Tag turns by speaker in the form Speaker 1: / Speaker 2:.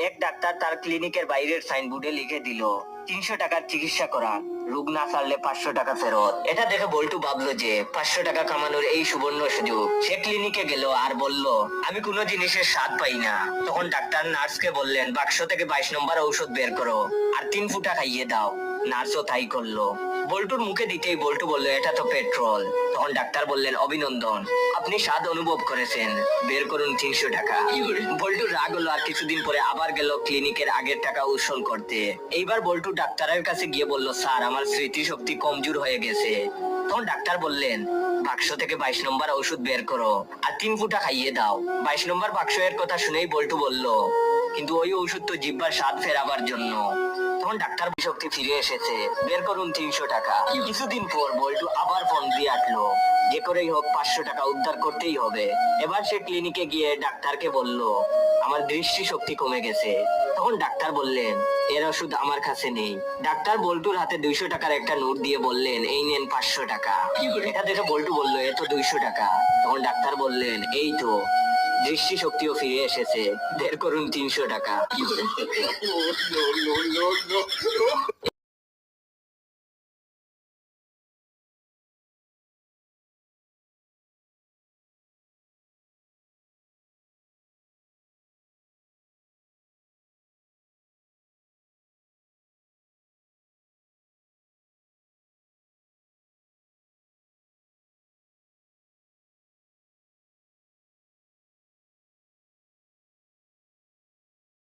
Speaker 1: এক ডাক্তার তার ক্লিনিকের বাইরের সাইনবোর্ডে লিখে দিল 300 টাকার চিকিৎসা করা, রোগ না সারলে 500 টাকা ফেরত। এটা দেখে বল্টু ভাবলো যে 500 টাকা কামানোর এই সুবর্ণ সুযোগ। সে ক্লিনিকে গেল আর বলল, আমি কোনো জিনিসের স্বাদ পাই না। তখন ডাক্তার নার্সকে বললেন, বাক্স থেকে 22 নম্বর ঔষধ বের করো আর 3 ফুটা খাইয়ে দাও। নার্সও তাই করলো। বল্টুর মুখে দিতেই বল্টু বলল, এটা তো পেট্রোল। তখন ডাক্তার বললেন, অভিনন্দন, আপনি স্বাদ অনুভব করেছেন, বের করুন 300 টাকা। বল্টু রাগ হলো আর কিছুদিন পরে আবার গেল ক্লিনিকের আগের টাকা উসুল করতে। এইবার বল্টু ডাক্তারের কাছে গিয়ে বলল, স্যার আমার স্মৃতিশক্তি কমজোর হয়ে গেছে। তখন ডাক্তার বললেন, বাক্স থেকে 22 নম্বর ওষুধ বের করো আর 3 ফুটা খাইয়ে দাও। 22 নম্বর বাক্স এর কথা শুনেই বল্টু বলল, কিন্তু ওই ওষুধ তো জিহ্বার স্বাদ ফেরাবার জন্য। তখন ডাক্তার শক্তি ফিরে এসেছে, বের করুন 300 টাকা। কিছুদিন পর বল্টু আবার ফোন দিয়ে আটলো, যে করেই হোক 500 টাকা উদ্ধার করতেই হবে। এবার সে ক্লিনিকে গিয়ে ডাক্তারকে বলল, আমার দৃষ্টি শক্তি কমে গেছে। তখন ডাক্তার বললেন, এর ওষুধ আমার কাছে নেই। ডাক্তার বল্টুর হাতে 200 টাকার একটা নোট দিয়ে বললেন, এই নেন 500 টাকা। এটা দেখে বল্টু বলল, এ তো 200 টাকা। তখন ডাক্তার বললেন, এই তো দৃষ্টি শক্তিও ফিরে এসেছে, বের করুন 300 টাকা।